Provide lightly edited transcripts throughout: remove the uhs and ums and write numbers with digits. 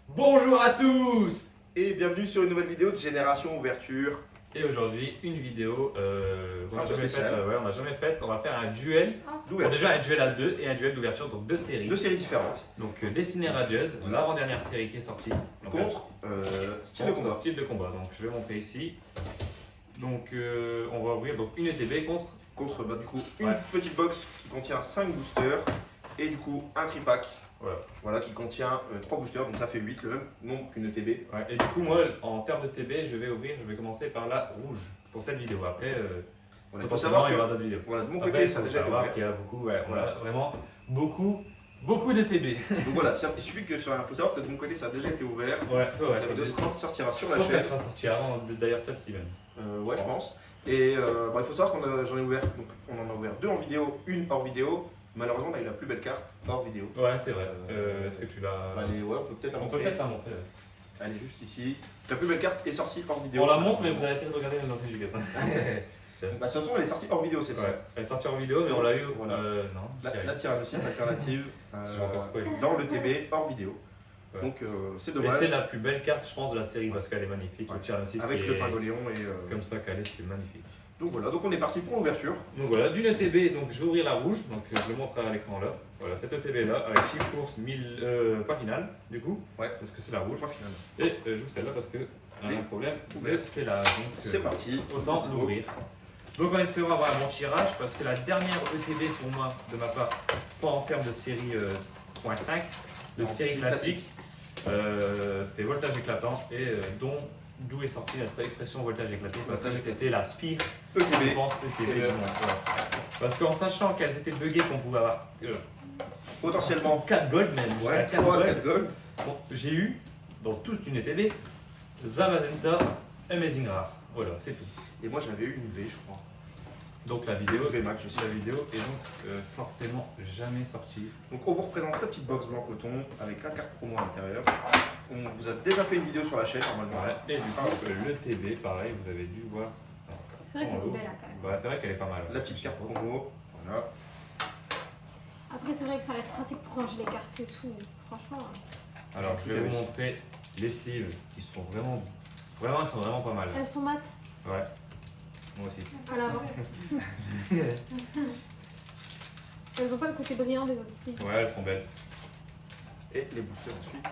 Bonjour à tous. Et bienvenue sur une nouvelle vidéo de Génération Ouverture. Et aujourd'hui, une vidéo qu'on n'a Un peu jamais faite. spéciale. On n'a jamais faite. On va faire un duel. Bon, D'ouverture. déjà un duel à deux et un duel d'ouverture, donc deux séries. Deux séries différentes. Donc Destiny Rageuse, l'avant-dernière série qui est sortie. Donc, Contre style de contre combat. style de combat. Donc je vais montrer ici. Donc on va ouvrir donc une ETB contre. Contre du coup une Ouais. petite box qui contient 5 boosters. Et du coup un tripack. Voilà. Voilà, qui contient 3 boosters, donc ça fait 8, le même nombre qu'une ETB. Ouais, et du coup, moi, en termes de TB, je vais commencer par la rouge pour cette vidéo. Après, Voilà, il faut potentiellement, savoir il y aura que d'autres vidéos. voilà, de mon Après, côté il ça a faut déjà été savoir ouvert. qu'il y a beaucoup, ouais, on Voilà. a vraiment beaucoup de TB. Donc voilà, il suffit que il faut savoir que de mon côté ça a déjà été ouvert. Ouais, La vidéo sortira sur Je la pense qu'elle chaîne. sera sortie avant, d'ailleurs celle-ci même. Ouais, je pense. Et il faut savoir j'en ai ouvert, donc on en a ouvert 2 en vidéo, une hors vidéo. Malheureusement, on a eu la plus belle carte hors vidéo. Ouais, c'est vrai. Est-ce que tu l'as. Allez, ouais, on peut peut-être la On peut montrer. peut-être la montrer. Ouais. Elle est juste ici. La plus belle carte est sortie hors vidéo. On la montre, mais vous arrêtez de regarder les anciennes vidéos. Bah, de toute façon, elle est sortie hors vidéo, c'est ça. Ouais, elle est sortie en vidéo, mais on l'a eu. Voilà. Non, La tyrannocyte alternative Je vais encore spoiler. dans le TB hors vidéo. Ouais. Donc c'est Mais dommage. c'est la plus belle carte, je pense, de la série parce qu'elle est magnifique. Ouais. Le Tyrannocyte Avec qui le est Pingoléon et. comme ça calé, c'est magnifique. Donc voilà, donc on est parti pour l'ouverture. Donc voilà, d'une ETB, donc je vais ouvrir la rouge, donc je le montre à l'écran là. Voilà, cette ETB là, avec Chiffre Force 1000, pas finale, du coup, Ouais. parce que c'est la rouge. Pas final. Et j'ouvre celle-là parce que on a un problème de scellage. Donc C'est parti. autant Let's go. l'ouvrir. Donc en espérant avoir un bon tirage, parce que la dernière ETB pour moi, de ma part, pas en termes de série .5, de Non, série c'est classique, c'était voltage éclatant et d'où est sortie notre expression voltage éclaté, parce que Voltage c'était la pire je ETB. pense ETB du monde. Ouais. Parce qu'en sachant qu'elles étaient buggées, qu'on pouvait avoir Potentiellement 4 gold même, jusqu'à ouais, 4 3 gold. 4 gold. Bon, j'ai eu dans toute une ETB Zamazenta Amazing Rare. Voilà, c'est tout. Et moi j'avais eu une V, je crois. Donc la vidéo, VMAX aussi. la vidéo est donc forcément jamais sortie. Donc on vous représente la petite box blanc coton avec la carte promo à l'intérieur. On vous a déjà fait une vidéo sur la chaîne normalement. Ouais. Et du coup, le TB, pareil, vous avez dû voir. C'est vrai qu'elle est belle hein, quand même. Ouais, c'est vrai qu'elle est pas mal. La petite carte promo. Voilà. Après, c'est vrai que ça reste pratique pour ranger les cartes et tout. Franchement. Alors, je vais vous montrer les sleeves qui sont vraiment, elles sont vraiment pas mal. Elles sont mates Ouais, moi aussi. à l'avant. Elles ont pas le côté brillant des autres sleeves. Ouais, elles sont belles. Et les boosters ensuite.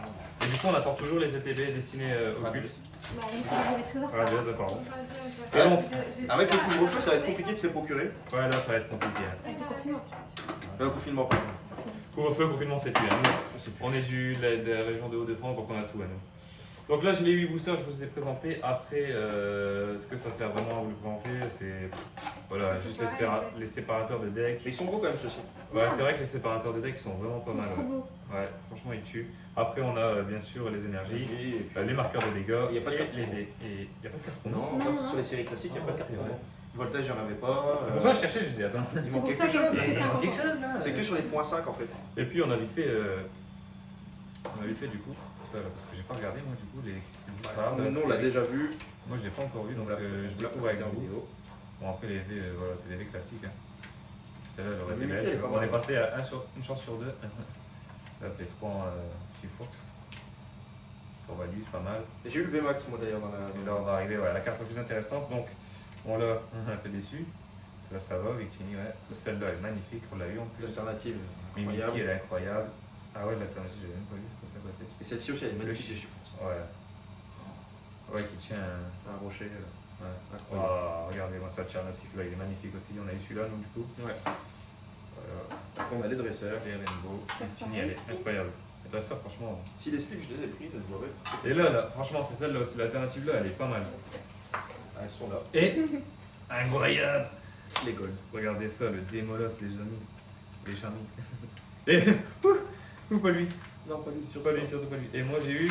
Et du coup, on attend toujours les ETB dessinés occultes. Bah, il faut les trésors. Rageuse, pardon. Et donc, avec le couvre-feu, ça va être compliqué de se les procurer. Ouais, là, ça va être compliqué. Hein. Avec le confinement. Le confinement, pardon. Couvre-feu, confinement, c'est plus. Hein. On sait plus. On est de la région de Hauts-de-France, donc on a tout à nous. Donc là, j'ai les 8 boosters, je vous ai présenté. Après, ce que ça sert vraiment à vous le présenter, c'est voilà, juste les séparateurs de deck. Mais ils sont beaux quand même ceux-ci. Ouais, c'est vrai que les séparateurs de deck sont vraiment pas Ils sont mal. trop Ouais. beaux. Ouais, franchement, ils tuent. Après, on a bien sûr les énergies, Et puis- les marqueurs de dégâts Il y a pas de et carte les promo. dés. Et il n'y a pas de carte promo. Non, Non, enfin, non. sur les séries classiques, il n'y a pas de carte c'est vrai. promo. Voltage, il n'y en avait pas. C'est pour ça que je cherchais, je me disais, attends. Il C'est manque pour ça quelque qu'elle chose. fait 50 quelque ans. chose là. C'est que sur les points 5 en fait. Et puis, on a vite fait du coup, ça, là, parce que j'ai pas regardé moi du coup les histoires de la Nous on l'a série. déjà vu. Moi, je l'ai pas encore vu, donc je découvre avec vous. Bon, après, les V, voilà, c'est des V classiques. Hein. Celle-là, elle aurait été Mais belle. elle est pas On mal. est passé à une chance sur deux. Ça fait 3 en Chifox. Pour value, c'est pas mal. Et j'ai eu le VMAX moi d'ailleurs dans la. Et là, on va arriver à la carte la plus intéressante. Donc, on l'a un peu déçu. Là, ça va, Victini, ouais. Celle-là est magnifique, on l'a eu en plus. L'alternative. Mimiki, Incroyable. elle est incroyable. Ah ouais, l'alternative, j'avais même pas vu. Ça à côté. Et celle-ci aussi elle est magnifique de chez Force. Ouais. Ouais, qui tient un. Un rocher. Ouais. Incroyable. Oh, regardez, moi, ça tient là, là, il est magnifique aussi. On a eu celui-là, donc du coup. Ouais. Voilà. Après on a les dresseurs. Les Rainbow. Victini, elle est incroyable. Et là, ça, franchement. Si les sleeves je les ai prises, elles doivent être. Et là, franchement, c'est celle-là aussi. L'alternative là, elle est pas mal. Ah, elles sont là. Et. Incroyable! Les gold. Regardez ça, le démolosse, les amis. Les charmis. Et. Ouh, pas lui. Non, pas lui. Surtout pas lui, surtout pas lui. Et moi, j'ai eu.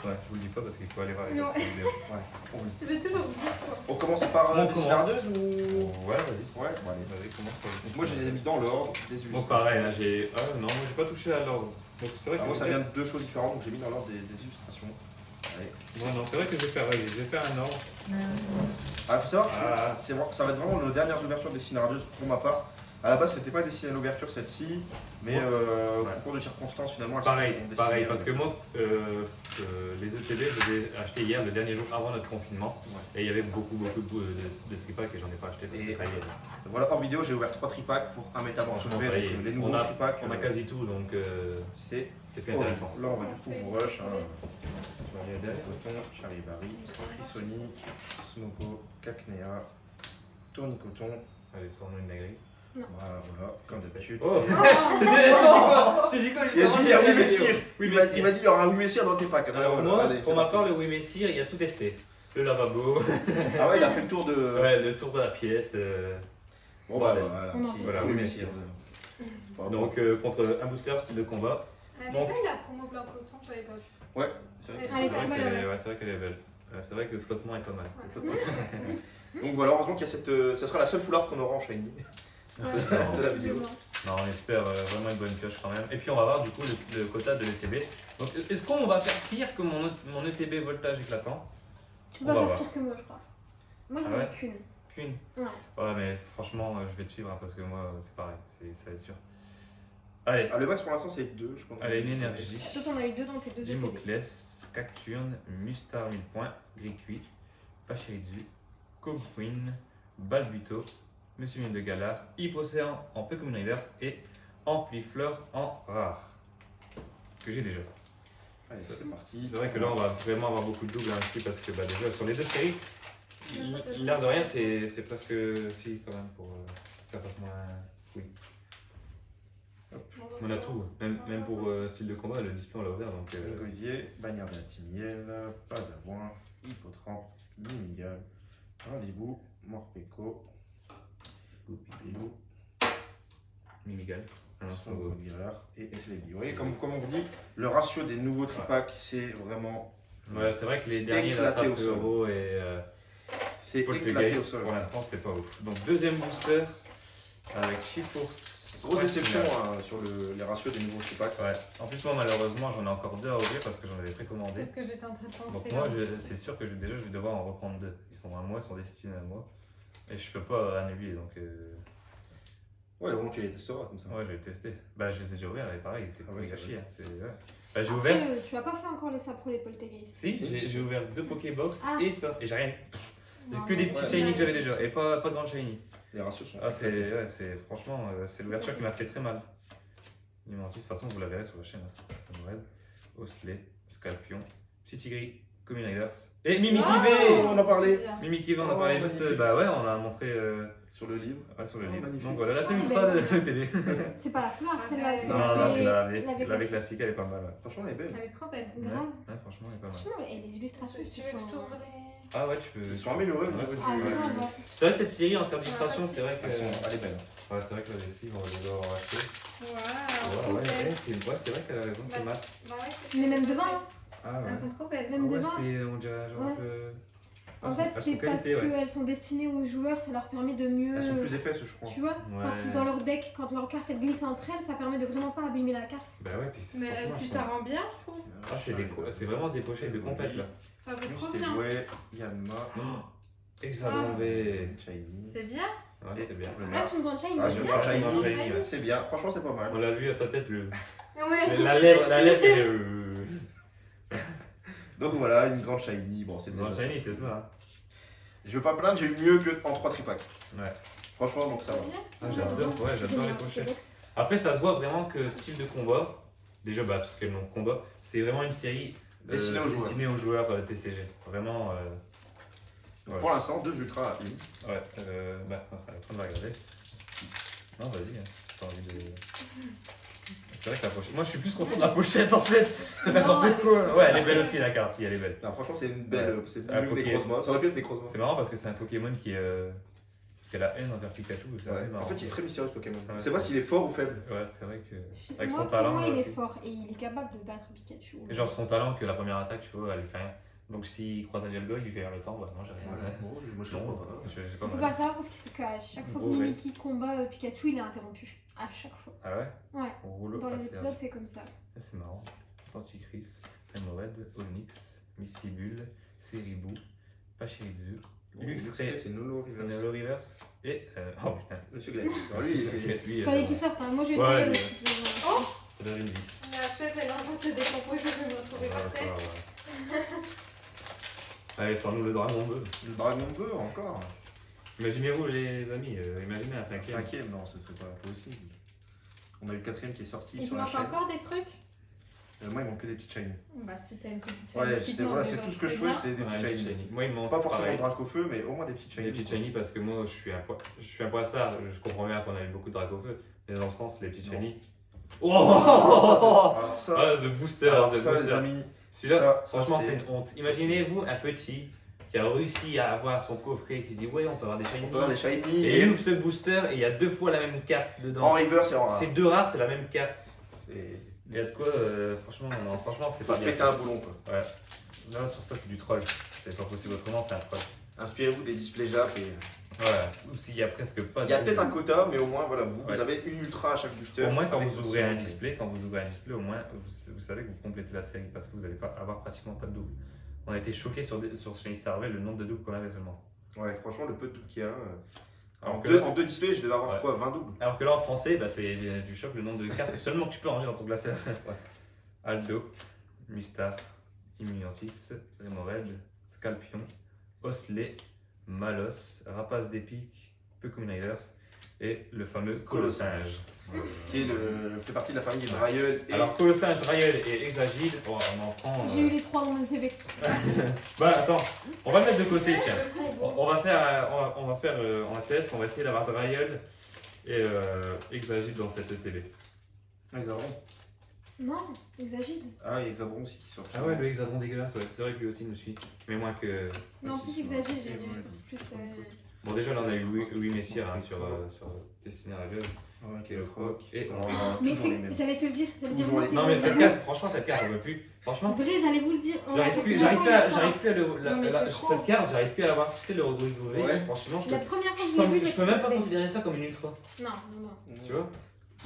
Ouais, je vous le dis pas parce qu'il faut aller voir les Non. autres vidéos. Ouais. Tu veux toujours dire quoi. On commence par On des commence. synardeuses ou. Ouais, vas-y. Ouais, bon allez. Vas-y, commence par Donc moi je les ai mis dans l'ordre des illustrations. Bon, pareil, là, j'ai. Ah non, moi, j'ai pas touché à l'ordre. Donc, c'est vrai que. Alors moi ça j'ai vient de deux choses différentes donc j'ai mis dans l'ordre des illustrations. Allez. fait- Non, c'est vrai que je vais faire, vas-y, je vais faire un ordre. Ah, faut savoir que Ah. ça va être vraiment nos dernières ouvertures des synardeuses pour ma part. À la base, c'était pas destiné à l'ouverture celle-ci, mais au concours de circonstances, finalement, elles Pareil, sont destinées pareil, à parce que l'ouverture. moi, les ETB, je les ai achetés hier, le dernier jour avant notre confinement. Ouais. Et il y avait beaucoup de tripacks et j'en ai pas acheté parce que Et ça y est. Voilà, hors vidéo, j'ai ouvert 3 tripacks pour un métamorphe Franchement, soulevé, ça y donc est. les nouveaux tripacks. On a quasi tout, donc C'est c'est plus intéressant. Là, on va du coup vous rush. Hein. On va aller derrière. Coton, Charivari, Frisonic, Smoko, Cacnea, Tournicoton. Allez, sors-nous une dinguerie. Voilà, comme d'habitude. Oh Et- J'ai dit quoi Il a dit il y a Oui Messire. Oui, Il m'a dit il y aura un Oui Messire dans tes packs. Alors Voilà, moi, allez, pour c'est ma parti. part, le Oui Messire, il a tout testé. Le lavabo, Ah ouais, il a fait le tour de. ouais, le tour de la pièce. Bon, voilà. voilà, On en petit fait. Voilà, Oui Oui Messire. Mm. C'est pas Donc contre un booster style de combat. Elle est Donc- belle la promo blanc coton, j'avais pas vu. Ouais, c'est vrai. Elle est C'est très vrai belle, qu'elle ouais. est- ouais, c'est vrai qu'elle est belle. C'est vrai que le flottement est pas mal. Donc voilà, heureusement qu'il y a cette. Ça sera la seule foulard qu'on aura en shiny. De la vidéo. Non, on espère vraiment une bonne pioche quand même. Et puis on va voir du coup le quota de l'ETB. Donc est-ce qu'on va faire pire que mon ETB voltage éclatant? Tu On peux va pas faire voir. pire que moi, je crois. Moi, j'en Ah ai ouais qu'une. Qu'une? Ouais. Ouais, mais franchement, je vais te suivre hein, parce que moi c'est pareil, ça va être sûr. Allez, Ah, le max pour l'instant c'est 2, je pense. allez, une énergie. Toi, t'en as eu 2 dans tes 2 ETB. Dimoclès, Cacturne, Mustar 1000 points, Gricuit, Pachirizu, Coqueen, Balbuto, Monsieur Mine de Galar, Hypocéan en Pokémon Reverse et Amplifleur en rare. Que j'ai déjà. Allez, c'est parti. C'est vrai que là on va vraiment avoir beaucoup de doubles hein, ici parce que bah, déjà sur les deux séries, l'air de rien c'est presque si quand même pour ça passe moins. Oui. On a tout, même pour style de combat, le display on l'a ouvert donc. Gosier, Bagnard de la Timiel, Padawan, Hippotrampe, Minigal, Randibou, Morpeko, Goupilou, Mimigal. Ah non, c'est pas beau. Songoguillard et Eslegui. Vous voyez, comme on vous dit, le ratio des nouveaux tripacks, c'est vraiment. Ouais, c'est vrai que les derniers, la Éclaté au Sap sol. Euro et C'est éclaté au Poltergeist, sol. pour l'instant, c'est pas ouf. Donc, deuxième booster avec Chifours. Grosse déception hein, sur les ratios des nouveaux tripacks. Ouais. En plus, moi, malheureusement, j'en ai encore deux à ouvrir parce que j'en avais précommandé. C'est ce que j'étais en train de penser. Donc, moi, c'est sûr que déjà, je vais devoir en reprendre deux. Ils sont à moi, ils sont destinés à moi. Et je peux pas annuler, donc. Ouais, au moins tu les testeras comme ça. Ouais, je vais tester. Bah, je les ai déjà ouverts et pareil, c'était Ah ouais, méga c'est chier. Hein. Ouais. Bah, j'ai Après, ouvert. tu as pas fait encore les sapros, les poltergeist. Si, j'ai ouvert deux Pokébox Ah. et ça. Et j'ai rien. J'ai Non, que des mais- petits ouais. shiny que j'avais déjà. Et pas de grande shiny. Les ratios sont. Ah, c'est éclatés. ouais, franchement, c'est l'ouverture qui m'a fait très mal. Nimantis, de toute façon, vous la verrez sur la chaîne. Hein. Osley, Scalpion, Psytigris, Commune Reverse et Mimikivé. Oh, on en parlait Mimikivé, on en Oh, parlait juste. magnifique. Bah ouais, on a montré sur le livre. ouais, sur le Oh, livre. magnifique. Donc voilà, là c'est Oh, ultra elle est de télé. C'est pas la fleur, Ah, celle-là. ouais. Non, non, c'est la V. la V La V classique. classique, elle est pas mal. Ouais. Franchement, elle est belle. Elle est trop belle. Grave. Ouais, franchement, elle est pas mal. Franchement, et les illustrations, Tu veux que je t'ouvre les. Ah ouais, tu peux. Ils sont améliorés au Ouais, niveau c'est- du. Ah, grave, ouais. C'est vrai que cette série en termes d'illustration, c'est vrai que. Elle est belle. Ouais, c'est vrai que les livres, on les doit avoir achetés. Waouh. Ouais, trop belles. c'est vrai qu'elle a raison, c'est Bah, mat. Bah ouais, c'est Mais ce même que devant, c'est. hein. Ah ouais. Elles sont trop belles. Même Ouais, devant. on dirait genre un peu. En fait, Elles c'est sont parce qualité, ouais. qu'elles sont destinées aux joueurs, ça leur permet de mieux. Elles sont plus épaisses, je crois. Tu vois, quand ils, dans leur deck, quand leur carte elle glisse entre elles, ça permet de vraiment pas abîmer la carte. Bah ouais, puis Mais est-ce franchement, que ça rend bien, je trouve? Ah, c'est vraiment des pochettes de compète là. Ça va trop Juste bien. Eboué, Yanma, Exadron V. Shiny. C'est bien. Ouais, c'est bien. Ça reste une grande shiny. Ah, c'est je bien. vois Shiny, Shiny. ouais. C'est bien, franchement, c'est pas mal. On l'a vu à sa tête, Ouais. la lèvre, elle est. Donc voilà, une grande Shiny. Bon, c'est Non, déjà Shiny, ça. c'est ça. Hein. Je veux pas me plaindre, j'ai eu mieux que en 3 tripacks. Ouais. Franchement, donc ça va. Ah, j'adore les pochettes. Après, ça se voit vraiment que style de combat, déjà, bah, parce que le nom de combat, c'est vraiment une série destinée aux joueurs TCG. Vraiment. Voilà. Pour l'instant, 2 ultras à 1. Ouais, bah, on va regarder. Non, vas-y, hein. T'as envie de. C'est vrai que la pochette. Moi, je suis plus content de la pochette en fait. N'importe quoi. Ouais, elle est belle aussi la carte, si elle est belle. Non, franchement, c'est une belle. C'est Un mieux que Poké- Necrozma. Ça aurait pu être Necrozma. C'est marrant parce que c'est un Pokémon qui a la haine envers Pikachu. C'est assez Ouais. marrant. En fait, il est très mystérieux ce Pokémon. Ouais. On sait pas s'il est fort ou faible. Ouais, c'est vrai que. Avec Moi, son pour talent. moi, il est aussi. fort et il est capable de battre Pikachu. Et genre son talent que la première attaque, tu vois, elle lui fait rien. Donc s'il croise un Dialga, il lui fait le temps, bah non, j'ai rien. Ouais. Bon, moi, je Non, trouve pas. j'ai On pas peut mal. pas savoir parce que c'est qu'à chaque fois que Ouais. Mimiki combat Pikachu, il est interrompu. À chaque fois. Ah ouais. Ouais. On roule Dans les assez épisodes, c'est comme ça. Ah, c'est marrant. Anticris, Remored, Onyx, Mistibule, Seribou, Pachirizu, Illustré, c'est Nolo c'est Reverse. Nolo Reverse. Et. Oh putain. Monsieur Glenn. Alors lui, c'est. Lui, Fallait qu'il sorte, hein. Moi je vais Ouais, travailler mais- aussi. Oh, ça donne une 10. la chaise elle est en train de se décomposer, je vais me retrouver par terre. Allez, sors-nous le dragon bleu. Le Dragon Bleu encore. Imaginez-vous, les amis, imaginez un cinquième. Cinquième, non, ce serait pas possible. On a eu le quatrième qui est sorti Il te sur la manque chaîne. encore des trucs? Moi, il manque que des petites shiny. Bah, si t'as une petite chaîne. Ouais, qui te c'est manque voilà, des c'est tout autres, ce que je c'est souhaite, bien. c'est des Ouais, petites une shiny. shiny. Moi, il me manque Pas forcément pareil. Dracofeu, mais au moins des petites shiny. Des petites shiny parce que moi, je suis un poissard. Je comprends bien qu'on a eu beaucoup de Dracofeu. Mais dans le sens, les petites Non. shiny. Oh, Oh alors ça, Ah, The Booster, alors The ça, les Booster. amis, Celui-là, ça, franchement, c'est- c'est une honte. ça, Imaginez-vous un petit qui a réussi à avoir son coffret, qui se dit ouais, on peut avoir des shiny. on peut avoir des shiny Et il ouvre ce booster et il y a 2 fois la même carte en dedans. reverse et en rare. C'est 2 rares, c'est la même carte. C'est Il y a de quoi, franchement, non, franchement, c'est faut pas se bien. péter un boulon quoi. Ouais. Là, sur ça, c'est du troll. C'est pas possible autrement, c'est un troll. Inspirez-vous des displays Jap et. Voilà. Ou s'il y a presque pas Il y a de- peut-être un quota, mais au moins voilà, vous Ouais. avez une ultra à chaque booster. Au moins, quand avec vous votre ouvrez un série. display, au moins, vous savez que vous complétez la série parce que vous n'allez pas avoir pratiquement pas de double. On a été choqués sur Shiny Star Rail le nombre de doubles qu'on avait seulement. Ouais, franchement, le peu de doubles qu'il y a. Alors En que, deux, là, en deux displays, je devais avoir Ouais. quoi 20 doubles. alors que là, en français, bah, c'est du choc le nombre de cartes seulement que tu peux ranger dans ton classeur. Ouais. Aldo, Mustar, Immuniantis, Remoraid, Scalpion, Osley, Malos, Rapace d'épique, Pokémon Reverse et le fameux Colossinge. Qui est fait partie de la famille des Dryad et. Alors Colossinge, Dryel et Exagile, oh, on en prend. J'ai eu les 3 dans mon CV. Bah attends, on va le mettre de côté Ouais, tiens. le très beau. On va faire un test, on va essayer d'avoir Dryel et Exagile dans cette télé. Hexadron. Non, exagile. Ah, il y a Hexadron aussi qui sort. Ah ouais, le Hexadron dégueulasse, ouais. C'est vrai que lui aussi nous suit, mais moins que. Non, en plus exagile, j'ai dû Ouais. mettre plus. Bon déjà là on a eu Louis Messier hein, sur Destiné Rageuse, Ouais, qui est le croc, et on Mais toujours tu les sais, mêmes. j'allais te le dire. J'allais dire Toujours moi, les- c'est Non mais bon. cette carte, franchement cette carte on veut plus. Franchement, Vrai, j'allais vous le dire. On l'a j'arrive sorti plus, vraiment hier soir. j'arrive plus à Non, mais c'est trop. cette carte, j'arrive plus à l'avoir. Tu sais le Rodrigo V, Ouais. franchement La première fois que je j'ai vu, je peux même pas mais- considérer ça comme une ultra, Non, non, non. tu vois.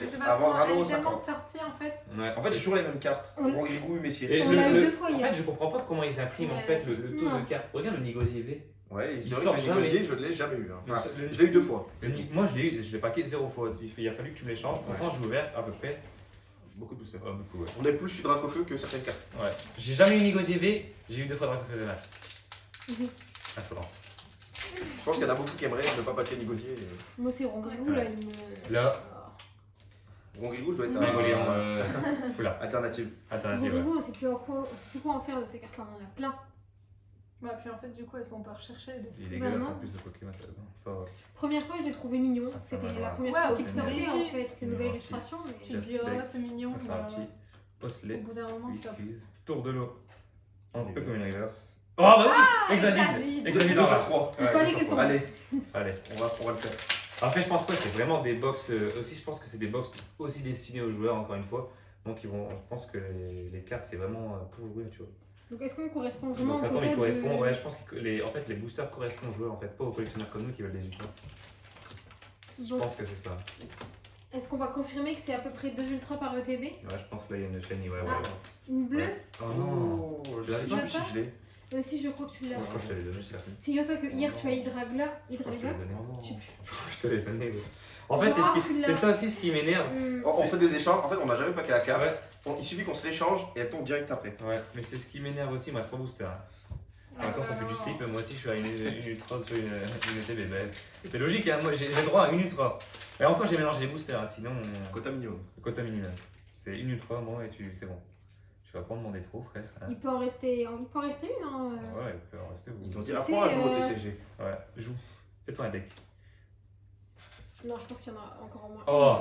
Mais c'est parce Avant qu'elle Rano, est tellement 50. sortie en fait. Ouais. En fait, j'ai toujours les mêmes cartes. On- Rongrigou et Messier. Et On le- l'a eu le- 2 fois en hier. fait je comprends pas comment ils impriment en Mais fait le taux non. de cartes. Regarde le Nigosier V. Ouais, et Il c'est vrai sort que les jamais. négociés, je ne l'ai jamais eu. hein. Enfin, Le- je l'ai eu 2 fois. Moi je l'ai paqué 0 fois. Il a fallu que tu me l'échanges. Pourtant j'ai ouvert à peu près Beaucoup de boosters. beaucoup ouais. On a plus eu Dracofeu que certaines cartes. Ouais. J'ai jamais eu Nigosier V, j'ai eu 2 fois Dracofeu de masse. Mhm. Insolence. Je pense qu'il y en a beaucoup qui aimeraient ne pas paquer négocier. Moi, c'est Rongrigou, là, il me. Là, Rongrigou, je dois être Ouais. Rigoléon, un oula, alternative. alternative. ouais. Rongrigou, on sait plus quoi en faire de ces cartes-là, on en a plein. Ouais, puis en fait, du coup, elles sont pas recherchées. donc. Il est Bah dégueulasse non. en plus de Pokémon, ça va. Première fois, je l'ai trouvé mignon. Ah, C'était ouais, la ouais. première Ouais, fois au qu'il début. sortait, en fait. C'est une nouvelle Non, illustration, si. mais. Tu te dis, oh, c'est mignon. C'est mais, un petit Osley, Au bout d'un moment, stop. Whiskies, Tour de l'eau, en Il est Pokémon bien. Reverse. Oh bah oui, Exagile. Exagile. 2 Exagile sur dans la- 3. Il fallait qu'elle tombe. Allez, Allez. on va le faire. Après, je pense que c'est vraiment des box aussi. Je pense que c'est des box aussi destinées aux joueurs, encore une fois. Donc, je pense que les cartes, c'est vraiment pour jouer, tu vois. Donc, est-ce qu'on correspond vraiment Donc, au attends, quota ils correspondent. de... Ouais, je pense que en fait, les boosters correspondent aux joueurs, en fait, pas aux collectionneurs comme nous qui veulent des ultras. Je Donc, pense que c'est ça. est-ce qu'on va confirmer que c'est à peu près 2 ultras par ETB? Ouais, je pense que là, il y a une chaîne, ouais. Ah. Ouais. Une bleue? Ouais. Oh non. Oh, Je l'avais je pas. sais plus si je l'ai. Aussi, je crois que tu l'as. Je crois que je te l'ai donné, c'est certain. Figure-toi que hier, tu as Hydragla. Je crois que je te Hydragla? l'ai donné. Oh, Je sais plus. Je te l'ai donné, ouais. En fait, Ah, tu l'as. c'est ça aussi ce qui m'énerve. On fait des échanges. En fait, on n'a jamais paqué la carte. Ouais. Il suffit qu'on se l'échange et elle tombe direct après. Ouais, mais c'est ce qui m'énerve aussi, moi, c'est pas booster. Hein. Pour l'instant, ça fait du slip. Moi aussi, je suis à une ultra sur une ETB. Ben, c'est logique, hein. Moi, j'ai le droit à une ultra. Et encore, j'ai mélangé les boosters, hein. Sinon, Quota minimum. quota minimum. C'est une ultra, moi, et c'est bon. Tu vas pas en demander trop, frère. Hein. Il peut en rester une, hein. Ouais, il peut en rester. Ils t'ont Tu dit sais, apprends à jouer au TCG. Ouais, joue. Fais-toi un deck. Non, je pense qu'il y en a encore au moins. Oh,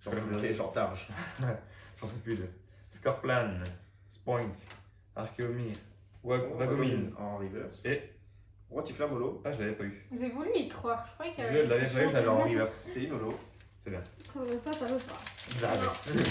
J'en fleurais, j'en targe. j'en peux plus de. Scorplan, Spoink, Archeomir, Wagomine. En reverse. Et. Roi Tiflamolo. Ah, je l'avais pas eu. J'ai voulu y croire. Je croyais qu'il y Je avait. l'avais quelque pas eu, chose. je l'avais en reverse. C'est une holo. C'est bien. Ça veut pas, ça veut pas. J'avais.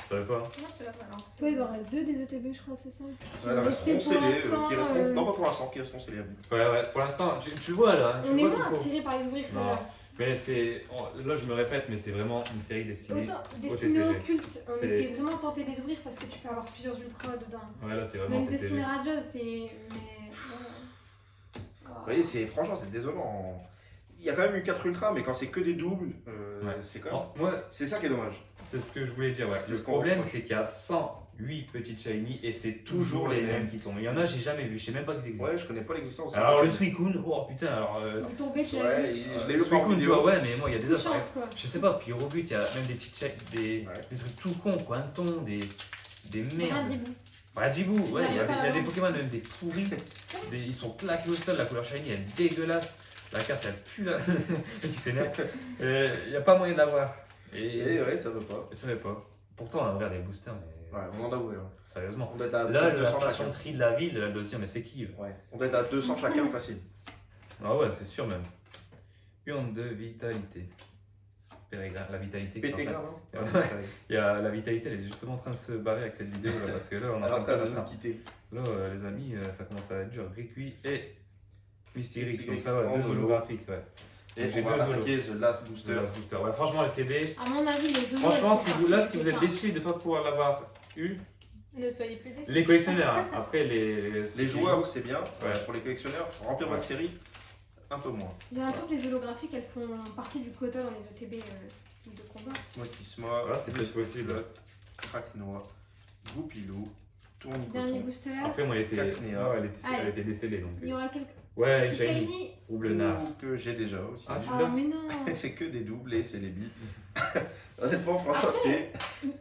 Ça veut pas. Moi, je la balance. Toi, il en reste 2 des ETB, je crois, c'est ça? Elle resteront Restez pour scellés, l'instant, qui resteront. Non, pas pour l'instant, qui resteront scellés à bout. Ouais, pour l'instant, tu le vois là. Tu On est vois moins qu'il faut. attiré par les ouvrir, Non. celle-là. Mais c'est. Là, je me répète, mais c'est vraiment une série destinée. Autant, au destiné TCG. occulte, on C'est- était vraiment tenté de les ouvrir parce que tu peux avoir plusieurs ultras dedans. Ouais, là, c'est vraiment Même TCG. destiné Raja, c'est. Mais. Ah, voyez, franchement, c'est désolant. Il y a quand même eu 4 ultras, mais quand c'est que des doubles, c'est quand même. Oh, moi, C'est ça qui est dommage. c'est ce que je voulais dire. Ouais. C'est Le ce qu'on problème, reproche. c'est qu'il y a 108 petites shiny et c'est toujours les mêmes qui tombent. Il y en a, j'ai jamais vu, je sais même pas qu'ils existent. Ouais, je connais pas l'existence. de Alors, ça. le Suicune, oh putain, alors. Il est tombé chez Ouais, la je l'ai vu par Suicune, tu vidéo. vois, ouais, mais moi, il y a des autres. chance quoi. Je sais pas, puis au but, il y a même des petites des Ouais. trucs tout cons, quoi, un ton, des merdes. Radibou. Radibou, ouais, il y a J'arrive pas à des la Pokémon même des pourris. Ils sont claqués au sol, la couleur shiny elle est dégueulasse. La carte elle pue là, qui s'énerve. Il n'y a pas moyen de l'avoir. Et ouais, ça veut pas. ça va pas. Pourtant on a ouvert des boosters, mais Ouais, on en a ouvert. sérieusement. On doit être à Là, la 200 station chacun. tri de la ville, elle doit se dire, mais c'est qui eux? Ouais, on doit être à 200 chacun facile. Ah ouais, c'est sûr même. Urne de vitalité. Pérégrin, la vitalité. qui est en Pété train- grave, hein. Ouais. Il y a la vitalité, elle est justement en train de se barrer avec cette vidéo là, parce que là on est Elle est en train de faire nous ça. quitter. Là, les amis, ça commence à être dur. Gricui et Mystyrix, donc Mystyrix ça va, en deux holo. holographiques, ouais. Et J'ai on va deux attaquer The Last Booster. Last Booster. Ouais, franchement, le TB. À mon avis, les deux. Franchement, si vous êtes déçus de ne pas pouvoir l'avoir eu, Ne soyez plus déçus. les collectionneurs, hein. Après Les joueurs, c'est bien. Ouais. Pour les collectionneurs, remplir votre série, un peu moins. J'ai l'impression que les holographiques elles font partie du quota dans les ETB style de combat. Motisma, Voilà, c'est peut-être possible. Kraknoa, Goupilou, Dernier Tournicoton. booster. Après, moi, elle était, Cacnea. ouais, elle Allez. était décellée. Donc. Il y aura quelques Ouais, petits Shiny. shiny. Roublenard. Ou que j'ai déjà aussi. Ah, tu Ah l'as mais non. C'est que des doubles et c'est les billes. Honnêtement, franchement, c'est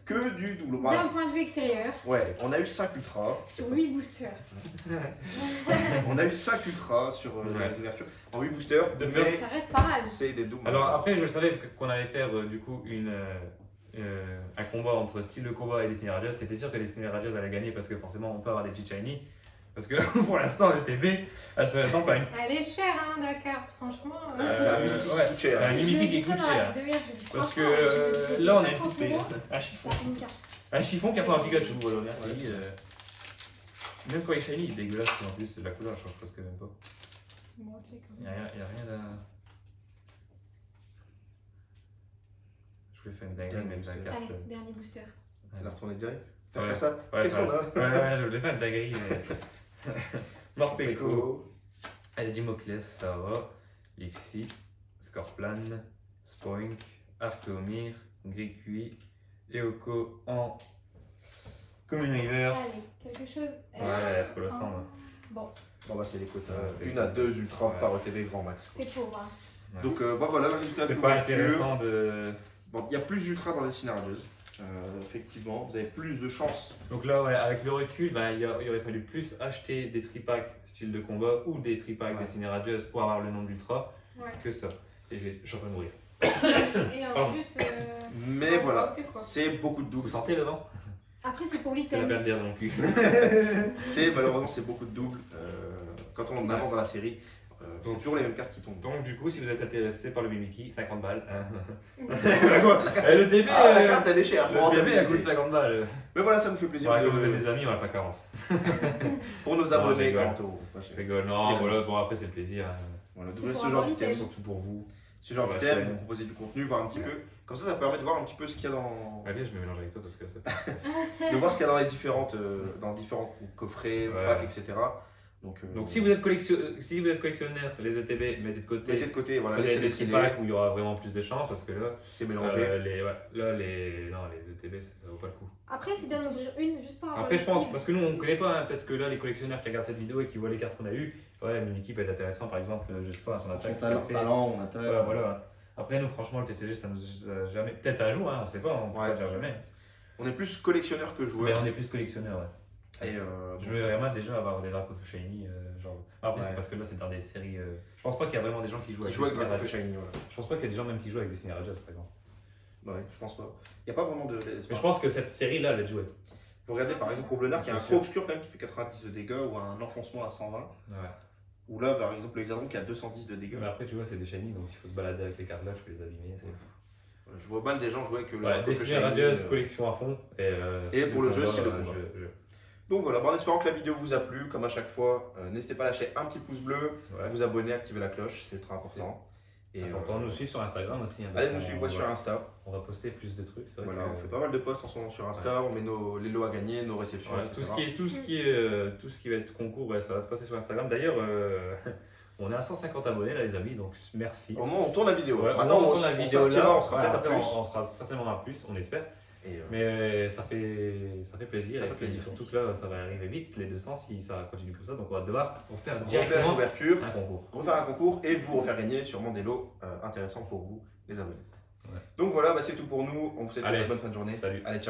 que du double. Bah, D'un point de vue extérieur, ouais, on a eu 5 ultras. sur 8 boosters. On a eu 5 ultras sur Ouais. les ouvertures. En 8 boosters, De mais Ça reste pas mal. c'est des doubles. Alors, après, je savais qu'on allait faire du coup un combat entre style de combat et Destiny Radios. C'était sûr que Destiny Radios allait gagner parce que forcément, on peut avoir des petits shiny. Parce que pour l'instant, le TB, elle se ressemble pas une. Elle est chère, hein, la carte, franchement. Ça ouais, coûte cher. c'est un Je mimimi me qui dis ça coûte dans la cher. vidéo, je dis, Parce que franchement, j'ai là, on a une 50 poupée. euros, Un chiffon. ça fait une carte. Un chiffon qui ressemble à Pikachu, voilà, merci. Même quand il est shiny, il est dégueulasse en plus, la couleur, je change presque même pas. Bon, check. Il n'y a rien à. Je voulais faire une dinguerie, Dernier mais mettre la booster. carte. Allez, dernier booster. Elle a retourné direct. T'as Ouais. fait ça Ouais, Qu'est-ce qu'on a ouais, je voulais faire une dinguerie, mais. Morpeko, Dimoclès, ça va. Lixi, Scorplan, Spoink, Archeomir, Gricui, Eoko en Common Reverse. Allez, quelque chose. Ouais, c'est pas le sang, là. Bon, Bon bah c'est les quotas. Ouais, c'est Une les à quotas. 2 ultras Ouais. par ETV grand max. c'est pauvre. Hein. Ouais. Donc bah voilà le résultat de C'est pas l'ouverture. intéressant de. Bon, il y a plus d'ultra dans les scénarios. Effectivement, vous avez plus de chances. Donc là, ouais, avec le recul, ben, il aurait fallu plus acheter des tripacks style de combat ou des tripacks Ouais. Destiny Radios pour avoir le nom d'ultra Ouais. que ça. Et je suis en train de mourir. Et en Pardon. plus. Mais Ouais, voilà, pas plus, quoi. c'est beaucoup de Vous doubles. sentez le vent? Après, c'est pour C'est la l'item. peine de dire dans le cul. C'est malheureusement c'est beaucoup de doubles. Quand on avance dans la série, c'est Donc- toujours les mêmes cartes qui tombent. Donc du coup, si vous êtes intéressé par le Mimiki, 50 balles. Hein. La carte- Le TB, Ah, la carte elle est chère. faut le TB, elle rentabiliser. coûte 50 balles. Mais voilà, ça nous fait plaisir Ouais, de- comme vous êtes des amis, on va faire 40. pour nos Non, abonnés. je rigole. 40 €, c'est pas cher. Je rigole. C'est Non, bien. voilà, bon après c'est le plaisir. Hein. Voilà, C'est d'ouvrir pour ce genre avoir d'item, l'item. Surtout pour vous. ce genre Ouais, d'item, c'est- vous proposer du contenu, voir un petit peu. Comme ça permet de voir un petit peu ce qu'il y a dans, Allez, je me mélange avec toi parce que ça. de voir ce qu'il y a dans les différentes, dans différents coffrets, Ouais. packs, etc. Donc Donc si vous êtes collectionneur, les ETB, mettez de côté. mettez de côté, voilà, Prenez laissez des les petits scellés, packs où il y aura vraiment plus de chance parce que là, c'est mélangé. les ETB, ça vaut pas le coup. Après, c'est bien d'ouvrir une juste par rapport Après, à je la pense, cible. parce que nous on connaît pas, hein, peut-être que là, les collectionneurs qui regardent cette vidéo et qui voient les cartes qu'on a eues, ouais, Mimiki peut être intéressant par exemple, je sais pas, son attaque. ce qu'elle fait. talent, on attaque. Voilà. Après, nous, franchement, le TCG, ça nous a jamais. Peut-être un jour, hein, on sait pas, on peut Ouais. pas dire jamais. On est plus collectionneur que Mais joueur. on est plus collectionneur, ouais. Et, Je veux vraiment déjà avoir des Draco Shiny. Genre... Après, Ouais. c'est parce que là, c'est dans des séries. Je pense pas qu'il y a vraiment des gens qui jouent qui avec joue avec Destiny Draco Radios. Shiny, voilà. Je pense pas qu'il y a des gens même qui jouent avec Destiny Radios, par exemple. Ouais, je pense pas. Il n'y a pas vraiment de. Mais je pense que cette série-là, elle va être jouée. Vous regardez par exemple Roublenard qui a un C'est trop sûr. obscur quand même qui fait 90 de dégâts ou un enfoncement à 120. Ouais. Ou là par exemple l'Hexadron qui a 210 de dégâts. Mais après, tu vois, c'est des Shiny, donc il faut se balader avec les cartes là, tu peux les abîmer, c'est fou. Voilà, je vois mal des gens jouer avec le Ouais, Draco Destiny Shiny, Radios, collection à fond. Et pour le jeu, combat, style de combat. Donc voilà, bon, en espérant que la vidéo vous a plu, comme à chaque fois, n'hésitez pas à lâcher un petit pouce bleu, Ouais. vous abonner, activer la cloche, c'est très important. Et Important de nous suivre sur Instagram aussi. Hein, allez parce nous qu'on- suivre sur Insta. On va poster plus de trucs, c'est vrai. Voilà, que- on fait pas mal de posts en ce moment sur Insta, on met les lots à gagner, nos réceptions, Ouais, etc. tout ce qui va être concours, ouais, ça va se passer sur Instagram. D'ailleurs, On est à 150 abonnés là les amis, donc merci. Au moment où on tourne la vidéo. Ouais, Maintenant, on tourne la vidéo sortira, là, on sera ouais, peut-être à après, plus. on sera certainement à plus, on espère. Et, Mais ça fait plaisir. Ça et fait puis plaisir. surtout que là, ça va arriver vite, les 200, si ça continue comme ça. Donc on va devoir refaire refaire une directement ouverture, un concours. refaire un concours et vous refaire gagner sûrement des lots intéressants pour vous, les abonnés. Ouais. Donc voilà, bah, c'est tout pour nous. On vous souhaite une Allez. très bonne fin de journée. Salut. Allez, ciao.